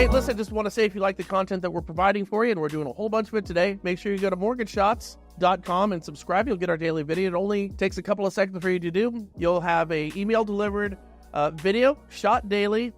Hey, listen, just want to say if you like the content that we're providing for you, and we're doing a whole bunch of it today, make sure you go to mortgageshots.com and subscribe. You'll get our daily video. It only takes a couple of seconds for you to do. You'll have a email delivered video, shot daily,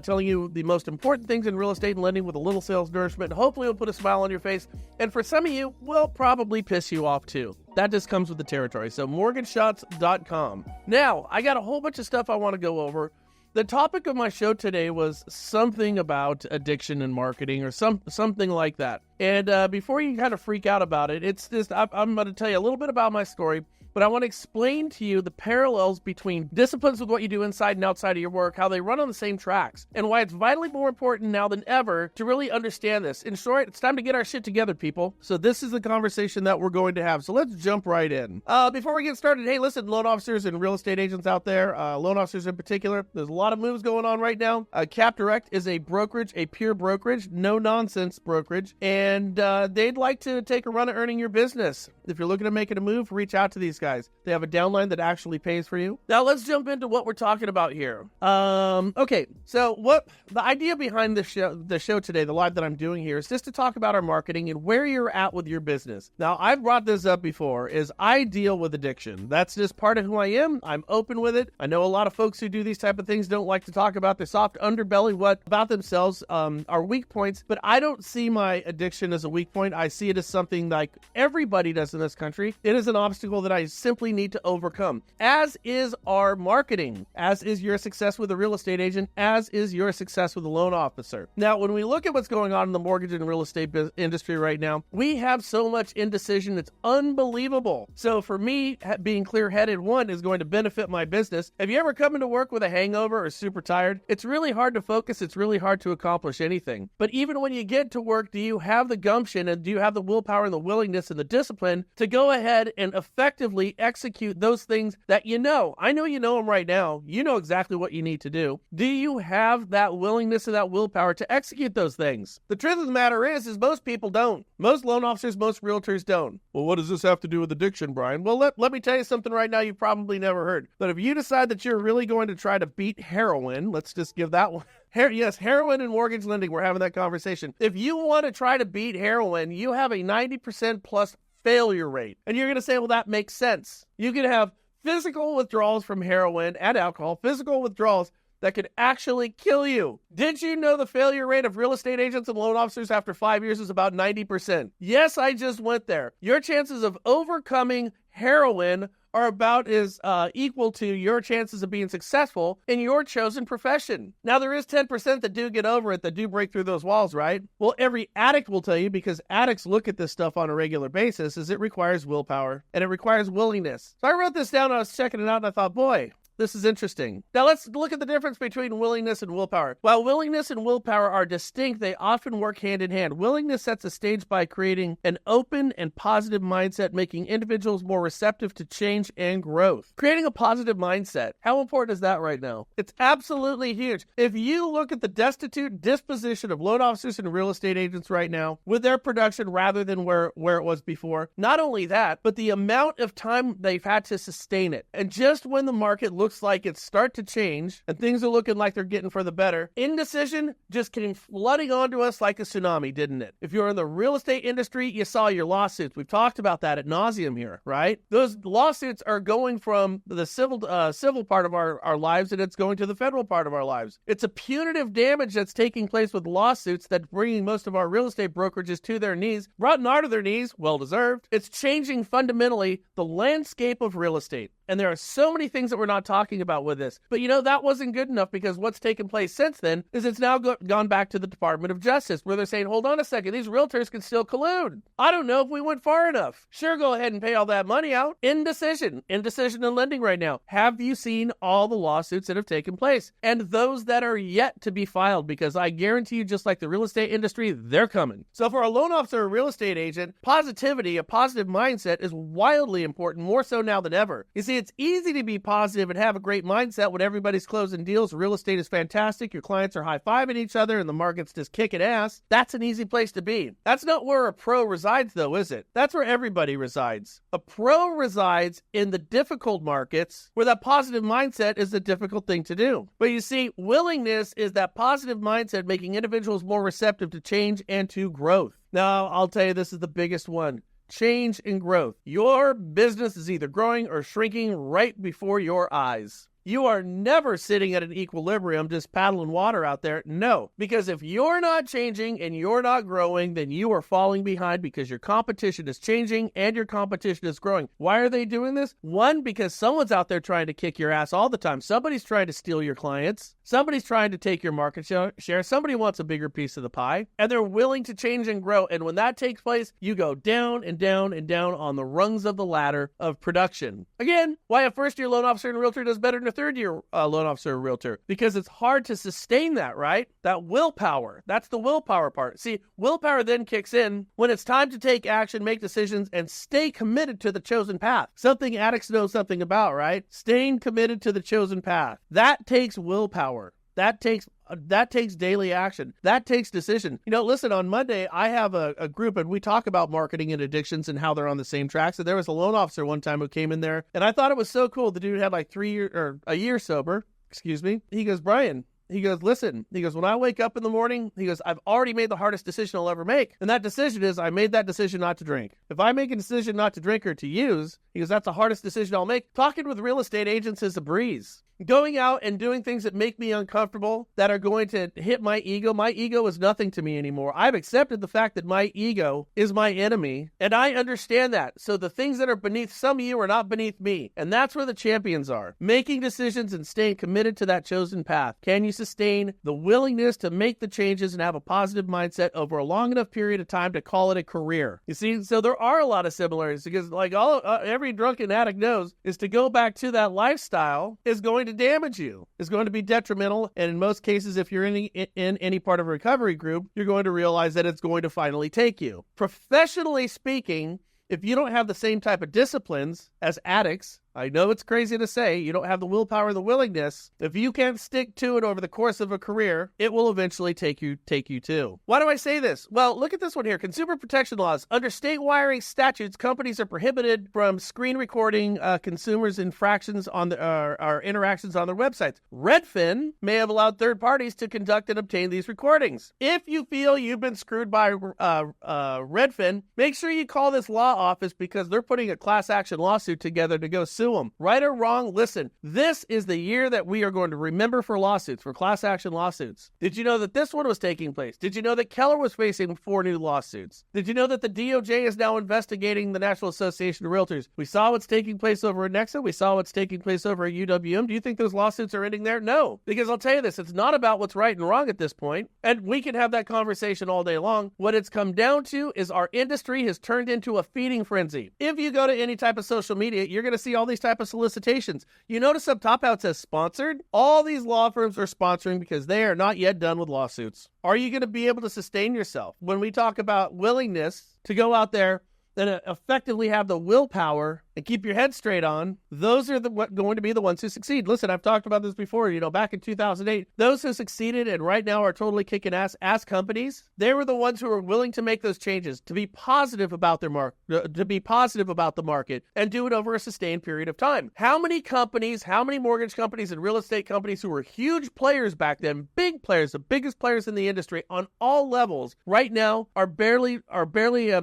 telling you the most important things in real estate and lending with a little sales nourishment. Hopefully it'll put a smile on your face. And for some of you, will probably piss you off too. That just comes with the territory. So mortgageshots.com. Now, I got a whole bunch of stuff I want to go over. The topic of my show today was something about addiction and marketing or something like that. And before you kind of freak out about it, it's just, I'm going to tell you a little bit about my story, but I want to explain to you the parallels between disciplines with what you do inside and outside of your work, how they run on the same tracks, and why it's vitally more important now than ever to really understand this. In short, it's time to get our shit together, people. So this is the conversation that we're going to have. So let's jump right in. Before we get started, hey, listen, loan officers and real estate agents out there, loan officers in particular, there's a lot of moves going on right now. Cap Direct is a brokerage, a pure brokerage, no-nonsense brokerage, and they'd like to take a run at earning your business. If you're looking to make it a move, reach out to these guys. They have a downline that actually pays for you. Now let's jump into what we're talking about here. Okay, so what the idea behind the show today, the live that I'm doing here, is just to talk about our marketing and where you're at with your business. Now, I've brought this up before, is I deal with addiction. That's just part of who I am. I'm open with it. I know a lot of folks who do these type of things don't like to talk about their soft underbelly, what about themselves are weak points, but I don't see my addiction as a weak point. I see it as something like everybody does in this country. It is an obstacle that I simply need to overcome, as is our marketing, as is your success with a real estate agent, as is your success with a loan officer. Now, when we look at what's going on in the mortgage and real estate industry right now, we have so much indecision, it's unbelievable. So for me, being clear-headed, one, is going to benefit my business. Have you ever come into work with a hangover or super tired? It's really hard to focus, it's really hard to accomplish anything. But even when you get to work, do you have the gumption and do you have the willpower and the willingness and the discipline to go ahead and effectively execute those things that you know? I know you know them right now. You know exactly what you need to do. Do you have that willingness and that willpower to execute those things? The truth of the matter is most people don't. Most loan officers, most realtors don't. Well, what does this have to do with addiction, Brian? Well, let me tell you something right now you've probably never heard. But if you decide that you're really going to try to beat heroin, let's just give that one. Yes, heroin and mortgage lending, we're having that conversation. If you want to try to beat heroin, you have a 90% plus failure rate. And you're going to say, well, that makes sense. You can have physical withdrawals from heroin and alcohol, physical withdrawals that could actually kill you. Did you know the failure rate of real estate agents and loan officers after 5 years is about 90%? Yes, I just went there. Your chances of overcoming heroin are about as equal to your chances of being successful in your chosen profession. Now, there is 10% that do get over it, that do break through those walls, right? Well, every addict will tell you, because addicts look at this stuff on a regular basis, is it requires willpower and it requires willingness. So I wrote this down, I was checking it out, and I thought, boy, this is interesting. Now let's look at the difference between willingness and willpower. While willingness and willpower are distinct, they often work hand in hand. Willingness sets the stage by creating an open and positive mindset, making individuals more receptive to change and growth. Creating a positive mindset. How important is that right now? It's absolutely huge. If you look at the destitute disposition of loan officers and real estate agents right now with their production rather than where it was before, not only that, but the amount of time they've had to sustain it. And just when the market looks like it's start to change and things are looking like they're getting for the better, indecision just came flooding onto us like a tsunami, didn't it? If you're in the real estate industry, you saw your lawsuits. We've talked about that ad nauseum here, right? Those lawsuits are going from the civil part of our lives, and it's going to the federal part of our lives. It's a punitive damage that's taking place with lawsuits that's bringing most of our real estate brokerages to their knees, brought to their knees, well-deserved. It's changing fundamentally the landscape of real estate. And there are so many things that we're not talking about with this. But that wasn't good enough, because what's taken place since then is it's now gone back to the Department of Justice, where they're saying, hold on a second, these realtors can still collude. I don't know if we went far enough. Sure, go ahead and pay all that money out. Indecision in lending right now. Have you seen all the lawsuits that have taken place? And those that are yet to be filed, because I guarantee you, just like the real estate industry, they're coming. So for a loan officer or real estate agent, positivity, a positive mindset is wildly important, more so now than ever. You see, it's easy to be positive and have a great mindset when everybody's closing deals, real estate is fantastic, your clients are high-fiving each other, and the market's just kicking ass, that's an easy place to be. That's not where a pro resides, though, is it? That's where everybody resides. A pro resides in the difficult markets where that positive mindset is a difficult thing to do. But you see, willingness is that positive mindset making individuals more receptive to change and to growth. Now, I'll tell you, this is the biggest one. Change and growth. Your business is either growing or shrinking right before your eyes. You are never sitting at an equilibrium just paddling water out there. No, because if you're not changing and you're not growing, then you are falling behind because your competition is changing and your competition is growing. Why are they doing this? One, because someone's out there trying to kick your ass all the time. Somebody's trying to steal your clients. Somebody's trying to take your market share. Somebody wants a bigger piece of the pie, and they're willing to change and grow. And when that takes place, you go down and down and down on the rungs of the ladder of production. Again, why a first-year loan officer and realtor does better than a third-year loan officer or realtor, because it's hard to sustain that, right? That willpower. That's the willpower part. See, willpower then kicks in when it's time to take action, make decisions, and stay committed to the chosen path. Something addicts know something about, right? Staying committed to the chosen path. That takes willpower. That takes daily action. That takes decision. Listen, on Monday, I have a group and we talk about marketing and addictions and how they're on the same track. So there was a loan officer one time who came in there and I thought it was so cool. The dude had like a year sober. He goes, Brian, he goes, listen, he goes, when I wake up in the morning, he goes, I've already made the hardest decision I'll ever make. And that decision is I made that decision not to drink. If I make a decision not to drink or to use, he goes, that's the hardest decision I'll make. Talking with real estate agents is a breeze. Going out and doing things that make me uncomfortable, that are going to hit my ego is nothing to me anymore. I've accepted the fact that my ego is my enemy, and I understand that. So the things that are beneath some of you are not beneath me, and that's where the champions are. Making decisions and staying committed to that chosen path. Can you sustain the willingness to make the changes and have a positive mindset over a long enough period of time to call it a career? You see, so there are a lot of similarities, because like every drunken addict knows, is to go back to that lifestyle is going to damage you, is going to be detrimental, and in most cases, if you're in any part of a recovery group, you're going to realize that it's going to finally take you. Professionally speaking, if you don't have the same type of disciplines as addicts, I know it's crazy to say, you don't have the willpower or the willingness. If you can't stick to it over the course of a career, it will eventually take you too. Why do I say this? Well, look at this one here. Consumer protection laws. Under state wiring statutes, companies are prohibited from screen recording consumers' infractions on our interactions on their websites. Redfin may have allowed third parties to conduct and obtain these recordings. If you feel you've been screwed by Redfin, make sure you call this law office, because they're putting a class action lawsuit together to go sue them. Right or wrong, listen, this is the year that we are going to remember for lawsuits, for class action lawsuits. Did you know that this one was taking place? Did you know that Keller was facing 4 new lawsuits? Did you know that the DOJ is now investigating the National Association of Realtors? We saw what's taking place over at Nexa. We saw what's taking place over at UWM. Do you think those lawsuits are ending there? No, because I'll tell you this, it's not about what's right and wrong at this point, and we can have that conversation all day long. What it's come down to is our industry has turned into a feeding frenzy. If you go to any type of social media, you're going to see all these type of solicitations. You notice up top how it says sponsored? All these law firms are sponsoring because they are not yet done with lawsuits. Are you going to be able to sustain yourself? When we talk about willingness to go out there and effectively have the willpower and keep your head straight on, those are going to be the ones who succeed. Listen, I've talked about this before. Back in 2008, those who succeeded and right now are totally kicking ass as companies, they were the ones who were willing to make those changes, to be positive about their to be positive about the market, and do it over a sustained period of time. How many companies, how many mortgage companies and real estate companies who were huge players back then, big players, the biggest players in the industry on all levels, right now are barely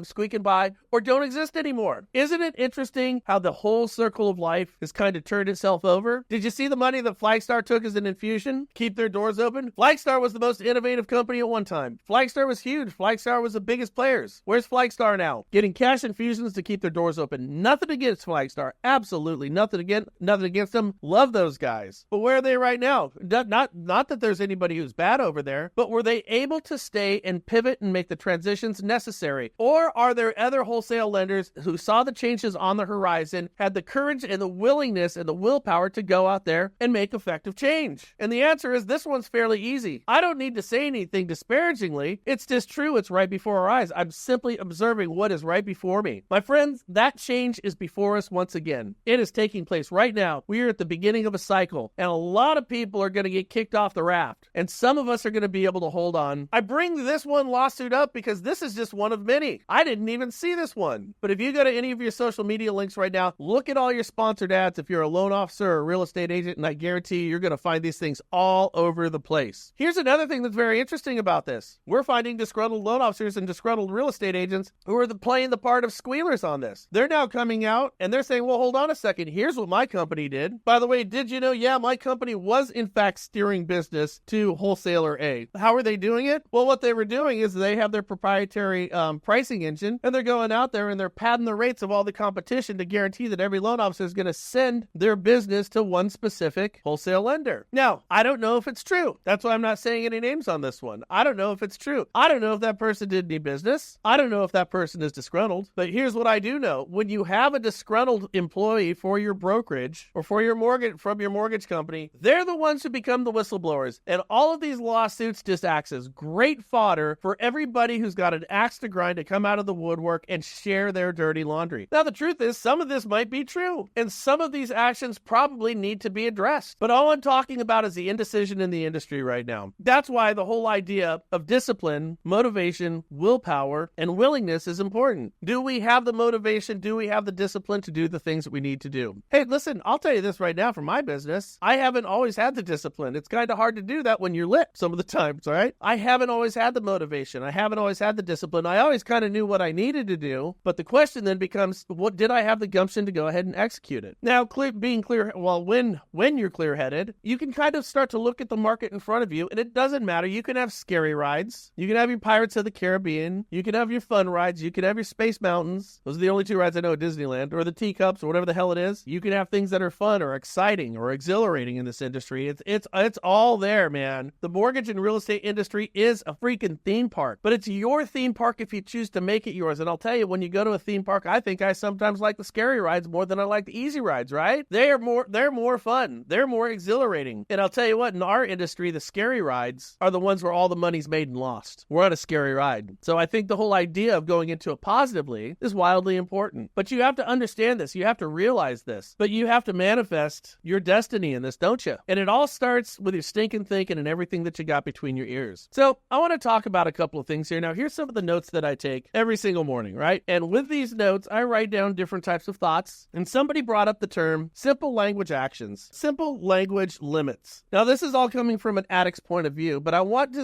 squeaking by or don't exist anymore? Isn't it interesting how the whole circle of life has kind of turned itself over? Did you see the money that Flagstar took as an infusion? Keep their doors open? Flagstar was the most innovative company at one time. Flagstar was huge. Flagstar was the biggest players. Where's Flagstar now? Getting cash infusions to keep their doors open. Nothing against Flagstar. Absolutely nothing against them. Love those guys. But where are they right now? Not that there's anybody who's bad over there, but were they able to stay and pivot and make the transitions necessary? Or are there other wholesale lenders who saw the changes on the horizon horizon had the courage and the willingness and the willpower to go out there and make effective change? And the answer is this one's fairly easy. I don't need to say anything disparagingly. It's just true. It's right before our eyes. I'm simply observing what is right before me. My friends, that change is before us once again. It is taking place right now. We are at the beginning of a cycle, and a lot of people are going to get kicked off the raft, and some of us are going to be able to hold on. I bring this one lawsuit up because this is just one of many. I didn't even see this one. But if you go to any of your social media links right now, look at all your sponsored ads if you're a loan officer or a real estate agent, and I guarantee you're going to find these things all over the place. Here's another thing that's very interesting about this. We're finding disgruntled loan officers and disgruntled real estate agents who are playing the part of squealers on this. They're now coming out and they're saying, well, hold on a second. Here's what my company did. By the way, did you know? Yeah, my company was in fact steering business to wholesaler A. How are they doing it? Well, what they were doing is they have their proprietary pricing engine, and they're going out there and they're padding the rates of all the competition to guarantee that every loan officer is going to send their business to one specific wholesale lender. Now, I don't know if it's true. That's why I'm not saying any names on this one. I don't know if it's true. I don't know if that person did any business. I don't know if that person is disgruntled. But here's what I do know. When you have a disgruntled employee for your brokerage or for your mortgage from your mortgage company, they're the ones who become the whistleblowers. And all of these lawsuits just acts as great fodder for everybody who's got an axe to grind to come out of the woodwork and share their dirty laundry. Now, the truth is, some of this might be true, and some of these actions probably need to be addressed. But all I'm talking about is the indecision in the industry right now. That's why the whole idea of discipline, motivation, willpower, and willingness is important. Do we have the motivation? Do we have the discipline to do the things that we need to do? Hey, listen, I'll tell you this right now for my business. I haven't always had the discipline. It's kind of hard to do that when you're lit some of the times, all right? I haven't always had the motivation. I haven't always had the discipline. I always kind of knew what I needed to do, but the question then becomes, what did I have the gumption to go ahead and execute it? Now, when you're clear-headed, you can kind of start to look at the market in front of you, and it doesn't matter. You can have scary rides. You can have your Pirates of the Caribbean. You can have your fun rides. You can have your Space Mountains. Those are the only two rides I know at Disneyland, or the teacups, or whatever the hell it is. You can have things that are fun or exciting or exhilarating in this industry. It's all there, man. The mortgage and real estate industry is a freaking theme park, but it's your theme park if you choose to make it yours. And I'll tell you, when you go to a theme park, I think I sometimes like the scary rides more than I like the easy rides, right? They're more fun. They're more exhilarating. And I'll tell you what, in our industry, the scary rides are the ones where all the money's made and lost. We're on a scary ride. So I think the whole idea of going into it positively is wildly important. But you have to understand this. You have to realize this. But you have to manifest your destiny in this, don't you? And it all starts with your stinking thinking and everything that you got between your ears. So I want to talk about a couple of things here. Now, here's some of the notes that I take every single morning, right? And with these notes, I write down different types of thoughts. And somebody brought up the term simple language actions, simple language limits. Now, this is all coming from an addict's point of view, but I want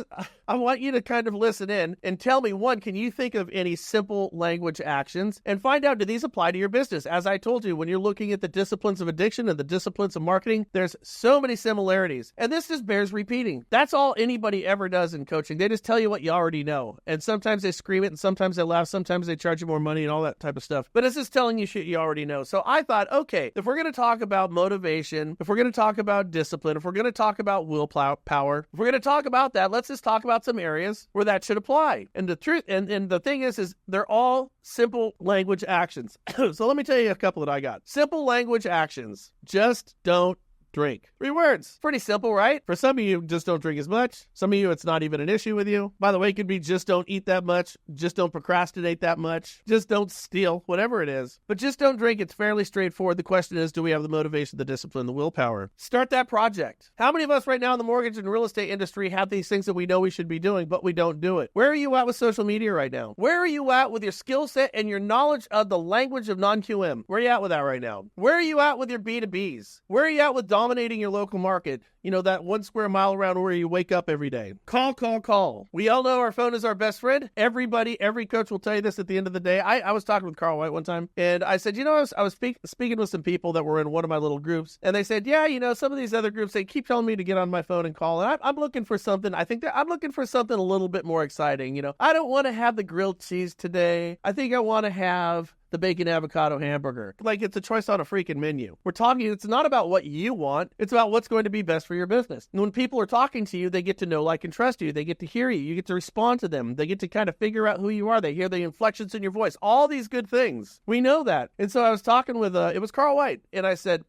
you to kind of listen in and tell me, one, can you think of any simple language actions? And find out, do these apply to your business? As I told you, when you're looking at the disciplines of addiction and the disciplines of marketing, there's so many similarities. And this just bears repeating. That's all anybody ever does in coaching. They just tell you what you already know. And sometimes they scream it, and sometimes they laugh, sometimes they charge you more money and all that type of stuff. But it's just telling you shit you already know. So I thought, okay, if we're going to talk about motivation, if we're going to talk about discipline, if we're going to talk about willpower, if we're going to talk about that, let's just talk about some areas where that should apply. And the truth, and the thing is they're all simple language actions. So let me tell you a couple that I got. Simple language actions. Just don't drink. 3 words. Pretty simple, right? For some of you, just don't drink as much. Some of you, it's not even an issue with you. By the way, it could be just don't eat that much. Just don't procrastinate that much. Just don't steal, whatever it is. But just don't drink. It's fairly straightforward. The question is, do we have the motivation, the discipline, the willpower? Start that project. How many of us right now in the mortgage and real estate industry have these things that we know we should be doing, but we don't do it? Where are you at with social media right now? Where are you at with your skill set and your knowledge of the language of non-QM? Where are you at with that right now? Where are you at with your B2Bs? Where are you at with dominating your local market? You know, that 1 square mile around where you wake up every day. Call. We all know our phone is our best friend. Every coach will tell you this at the end of the day. I was talking with Carl White one time, and I said, I was speaking with some people that were in one of my little groups, and they said, yeah, some of these other groups, they keep telling me to get on my phone and call, and I'm looking for something. I think that I'm looking for something a little bit more exciting. I don't want to have the grilled cheese today. I think I want to have the bacon avocado hamburger. Like it's a choice on a freaking menu. We're talking, it's not about what you want. It's about what's going to be best for your business. And when people are talking to you, they get to know, like, and trust you. They get to hear you. You get to respond to them. They get to kind of figure out who you are. They hear the inflections in your voice. All these good things. We know that. And so I was talking with, it was Carl White. And I said,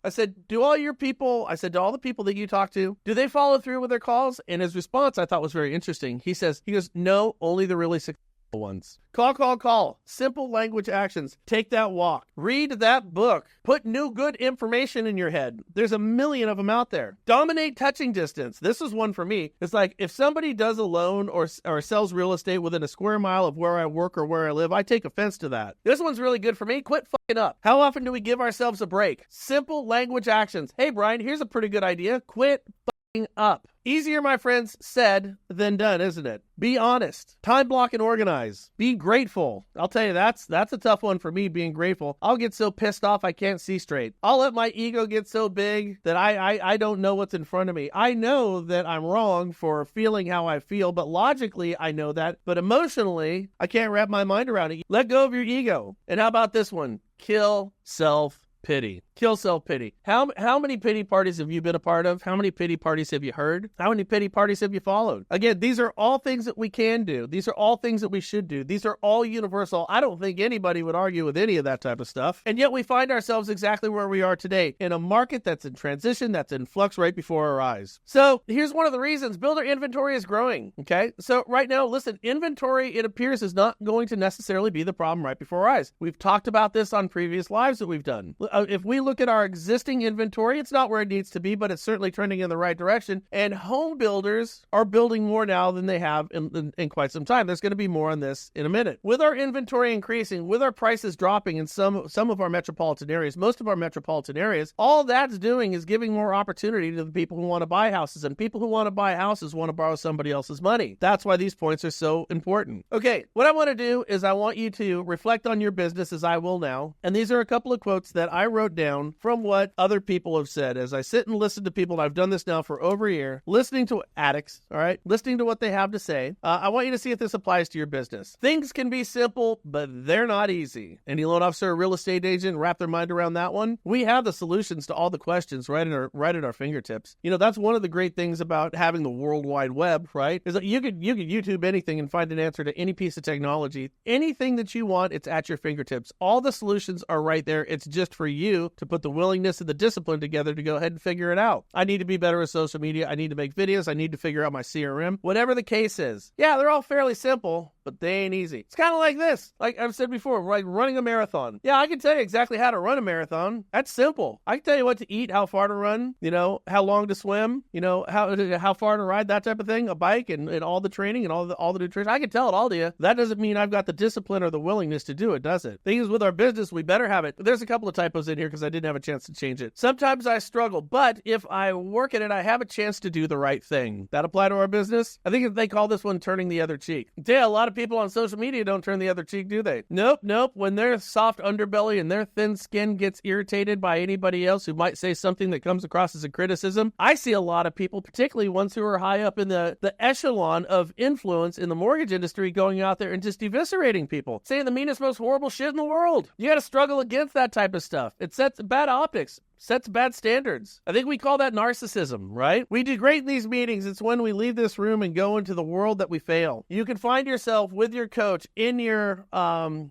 do all your people, I said, to all the people that you talk to, do they follow through with their calls? And his response I thought was very interesting. He goes, no, only the really successful ones. Call. Simple language actions. Take that walk. Read that book. Put new good information in your head. There's a million of them out there. Dominate touching distance. This is one for me. It's like if somebody does a loan or sells real estate within a square mile of where I work or where I live, I take offense to that. This one's really good for me. Quit fucking up. How often do we give ourselves a break? Simple language actions. Hey, Brian, here's a pretty good idea. Quit fucking up. Easier, my friends, said than done, isn't it? Be honest. Time block and organize. Be grateful. I'll tell you, that's a tough one for me, being grateful. I'll get so pissed off I can't see straight. I'll let my ego get so big that I don't know what's in front of me. I know that I'm wrong for feeling how I feel, but logically I know that. But emotionally, I can't wrap my mind around it. Let go of your ego. And how about this one? Kill self-pity. Kill self-pity. How many pity parties have you been a part of? How many pity parties have you heard? How many pity parties have you followed? Again, these are all things that we can do. These are all things that we should do. These are all universal. I don't think anybody would argue with any of that type of stuff. And yet we find ourselves exactly where we are today, in a market that's in transition, that's in flux right before our eyes. So here's one of the reasons. Builder inventory is growing, okay? So right now, listen, inventory, it appears, is not going to necessarily be the problem right before our eyes. We've talked about this on previous lives that we've done. If we look at our existing inventory, it's not where it needs to be, but it's certainly trending in the right direction. And home builders are building more now than they have in quite some time. There's going to be more on this in a minute. With our inventory increasing, with our prices dropping in some of our metropolitan areas, most of our metropolitan areas, all that's doing is giving more opportunity to the people who want to buy houses. And people who want to buy houses want to borrow somebody else's money. That's why these points are so important. Okay, what I want to do is I want you to reflect on your business, as I will now. And these are a couple of quotes that I wrote down from what other people have said. As I sit and listen to people, and I've done this now for over a year, listening to addicts, all right, listening to what they have to say, I want you to see if this applies to your business. Things can be simple, but they're not easy. Any loan officer or real estate agent wrap their mind around that one? We have the solutions to all the questions right at our fingertips. You know, that's one of the great things about having the World Wide Web, right? Is that you could YouTube anything and find an answer to any piece of technology. Anything that you want, it's at your fingertips. All the solutions are right there. It's just for you to put the willingness and the discipline together to go ahead and figure it out. I need to be better with social media. I need to make videos. I need to figure out my CRM. Whatever the case is. Yeah, they're all fairly simple, but they ain't easy. It's kind of like this. Like I've said before, like running a marathon. Yeah, I can tell you exactly how to run a marathon. That's simple. I can tell you what to eat, how far to run, you know, how long to swim, you know, how far to ride, that type of thing, a bike and all the training and all the nutrition. I can tell it all to you. That doesn't mean I've got the discipline or the willingness to do it, does it? Thing is, with our business, we better have it. There's a couple of typos in here because I didn't have a chance to change it. Sometimes I struggle, but if I work at it, I have a chance to do the right thing. That apply to our business? I think they call this one turning the other cheek. Yeah, a lot of people on social media don't turn the other cheek, do they? Nope. When their soft underbelly and their thin skin gets irritated by anybody else who might say something that comes across as a criticism, I see a lot of people, particularly ones who are high up in the echelon of influence in the mortgage industry, going out there and just eviscerating people, saying the meanest, most horrible shit in the world. You got to struggle against that type of stuff. It sets bad optics. Sets bad standards. I think we call that narcissism, right? We do great in these meetings. It's when we leave this room and go into the world that we fail. You can find yourself with your coach in your marketing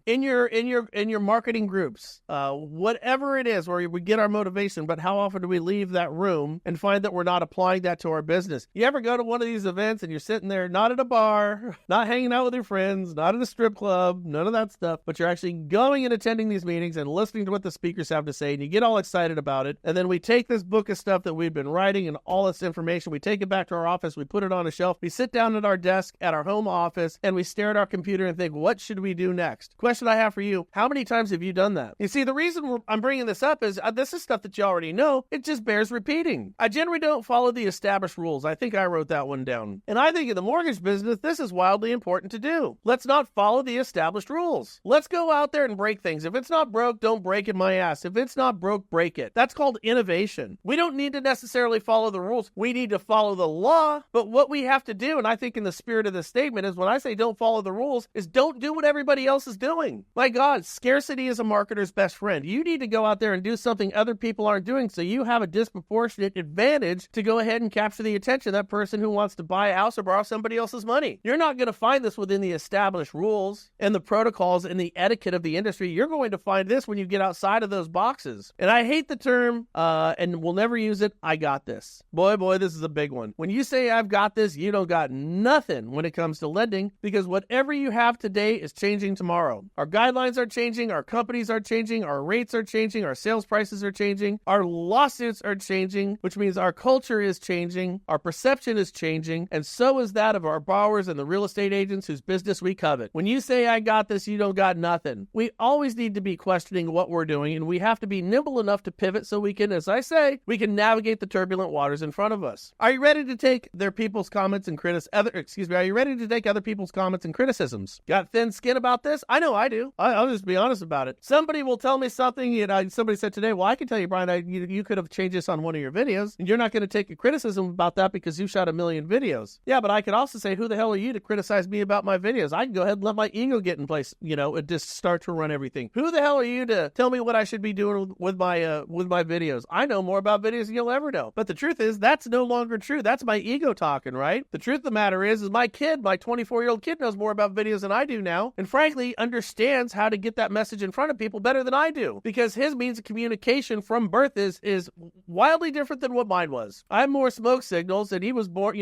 groups, whatever it is, where we get our motivation. But how often do we leave that room and find that we're not applying that to our business? You ever go to one of these events and you're sitting there, not at a bar, not hanging out with your friends, not at a strip club, none of that stuff, but you're actually going and attending these meetings and listening to what the speakers have to say, and you get all excited about it. And then we take this book of stuff that we've been writing and all this information, we take it back to our office, we put it on a shelf, we sit down at our desk at our home office, and we stare at our computer and think, what should we do next? Question I have for you, how many times have you done that? You see, the reason I'm bringing this up is this is stuff that you already know. It just bears repeating. I generally don't follow the established rules. I think I wrote that one down. And I think in the mortgage business, this is wildly important to do. Let's not follow the established rules. Let's go out there and break things. If it's not broke, don't break it, my ass. If it's not broke, break it. That's called innovation. We don't need to necessarily follow the rules. We need to follow the law. But what we have to do, and I think in the spirit of this statement, is when I say don't follow the rules, is don't do what everybody else is doing. My God, scarcity is a marketer's best friend. You need to go out there and do something other people aren't doing so you have a disproportionate advantage to go ahead and capture the attention of that person who wants to buy a house or borrow somebody else's money. You're not going to find this within the established rules and the protocols and the etiquette of the industry. You're going to find this when you get outside of those boxes. And I hate the term, and we'll never use it, I got this. Boy, this is a big one. When you say I've got this, you don't got nothing when it comes to lending, because whatever you have today is changing tomorrow. Our guidelines are changing, our companies are changing, our rates are changing, our sales prices are changing, our lawsuits are changing, which means our culture is changing, our perception is changing, and so is that of our borrowers and the real estate agents whose business we covet. When you say I got this, you don't got nothing. We always need to be questioning what we're doing, and we have to be nimble enough to pivot so we can, as I say, we can navigate the turbulent waters in front of us. Are you ready to take other people's comments and are you ready to take other people's comments and criticisms? Got thin skin about this? I know I do. I'll just be honest about it. Somebody will tell me something, somebody said today, well, I can tell you, Brian, you could have changed this on one of your videos, and you're not going to take a criticism about that because you shot 1 million videos. Yeah, but I could also say, who the hell are you to criticize me about my videos? I can go ahead and let my ego get in place, and just start to run everything. Who the hell are you to tell me what I should be doing with my videos? I know more about videos than you'll ever know. But the truth is, that's no longer true. That's my ego talking, right? The truth of the matter is my 24-year-old kid knows more about videos than I do now, and frankly, understands how to get that message in front of people better than I do, because his means of communication from birth is wildly different than what mine was. I have more smoke signals, and he was born,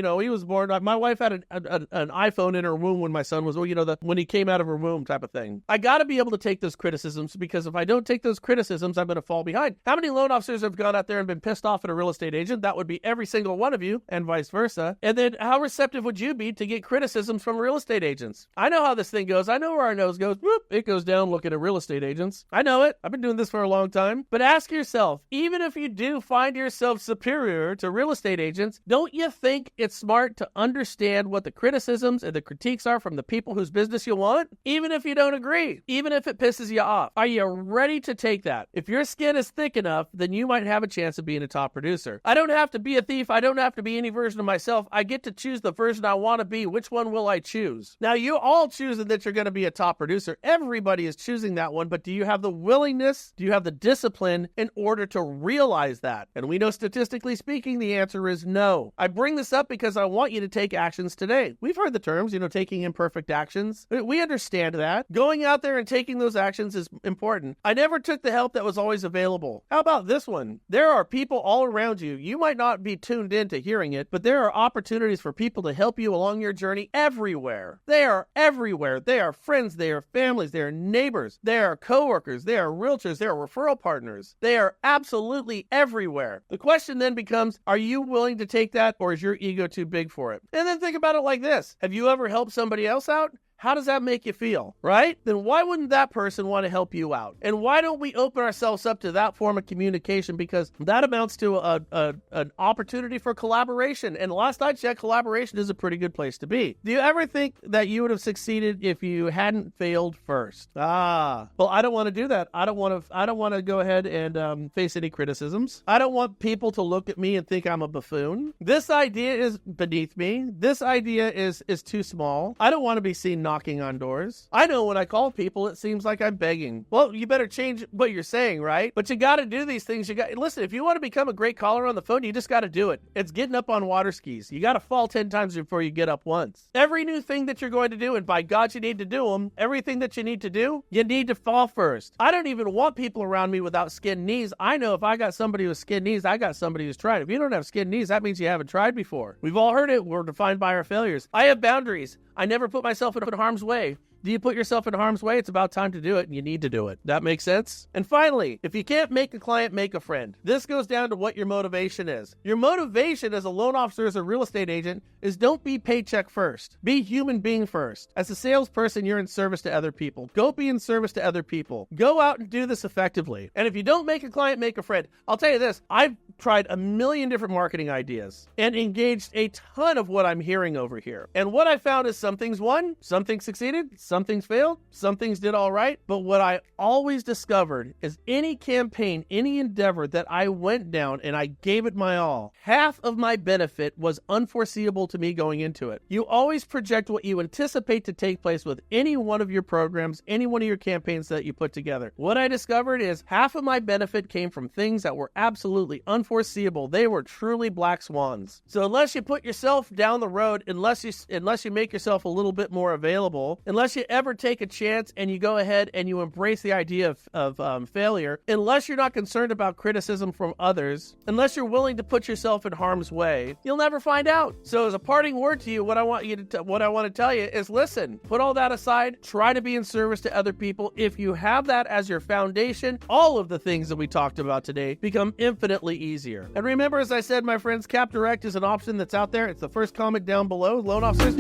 my wife had an iPhone in her womb when my son was, when he came out of her womb type of thing. I got to be able to take those criticisms, because if I don't take those criticisms, I'm going to fall behind. How many loan officers have gone out there and been pissed off at a real estate agent? That would be every single one of you, and vice versa. And then how receptive would you be to get criticisms from real estate agents? I know how this thing goes. I know where our nose goes. Whoop, it goes down looking at real estate agents. I know it. I've been doing this for a long time. But ask yourself, even if you do find yourself superior to real estate agents, don't you think it's smart to understand what the criticisms and the critiques are from the people whose business you want? Even if you don't agree, even if it pisses you off, are you ready to take that? If your skin is thick enough, then you might have a chance of being a top producer. I don't have to be a thief. I don't have to be any version of myself. I get to choose the version I want to be. Which one will I choose? Now, you all choosing that you're going to be a top producer. Everybody is choosing that one, but do you have the willingness? Do you have the discipline in order to realize that? And we know, statistically speaking, the answer is no. I bring this up because I want you to take actions today. We've heard the terms, taking imperfect actions. We understand that. Going out there and taking those actions is important. I never took the help that was always available. How about this one? There are people all around you. You might not be tuned in to hearing it, but there are opportunities for people to help you along your journey everywhere. They are everywhere. They are friends. They are families. They are neighbors. They are coworkers. They are realtors. They are referral partners. They are absolutely everywhere. The question then becomes, are you willing to take that, or is your ego too big for it? And then think about it like this. Have you ever helped somebody else out? How does that make you feel, right? Then why wouldn't that person want to help you out? And why don't we open ourselves up to that form of communication? Because that amounts to an opportunity for collaboration. And last I checked, collaboration is a pretty good place to be. Do you ever think that you would have succeeded if you hadn't failed first? Well, I don't want to do that. I don't want to go ahead and face any criticisms. I don't want people to look at me and think I'm a buffoon. This idea is beneath me. This idea is too small. I don't want to be seen knocking on doors. I know when I call people, it seems like I'm begging. Well, you better change what you're saying, right? But you got to do these things. Listen, if you want to become a great caller on the phone, you just got to do it. It's getting up on water skis. You got to fall 10 times before you get up once. Every new thing that you're going to do, and by God, you need to do them, everything that you need to do, you need to fall first. I don't even want people around me without skinned knees. I know if I got somebody with skinned knees, I got somebody who's tried. If you don't have skinned knees, that means you haven't tried before. We've all heard it. We're defined by our failures. I have boundaries. I never put myself in harm's way. Do you put yourself in harm's way? It's about time to do it, and you need to do it. That makes sense? And finally, if you can't make a client, make a friend. This goes down to what your motivation is. Your motivation as a loan officer, as a real estate agent, is don't be paycheck first. Be human being first. As a salesperson, you're in service to other people. Go be in service to other people. Go out and do this effectively. And if you don't make a client, make a friend. I'll tell you this, I've tried a million different marketing ideas and engaged a ton of what I'm hearing over here. And what I found is some things won, some things succeeded, some things failed, some things did all right. But what I always discovered is any campaign, any endeavor that I went down and I gave it my all, half of my benefit was unforeseeable to me going into it. You always project what you anticipate to take place with any one of your programs, any one of your campaigns that you put together. What I discovered is half of my benefit came from things that were absolutely unforeseeable. They were truly black swans. So unless you put yourself down the road, unless you make yourself a little bit more available, unless you ever take a chance and you go ahead and you embrace the idea of failure, unless you're not concerned about criticism from others, unless you're willing to put yourself in harm's way, you'll never find out. So as a parting word to you, what I want to tell you is, listen, put all that aside, try to be in service to other people. If you have that as your foundation, all of the things that we talked about today become infinitely easier. And remember, as I said, my friends, Cap Direct is an option that's out there. It's the first comment down below. Loan officers,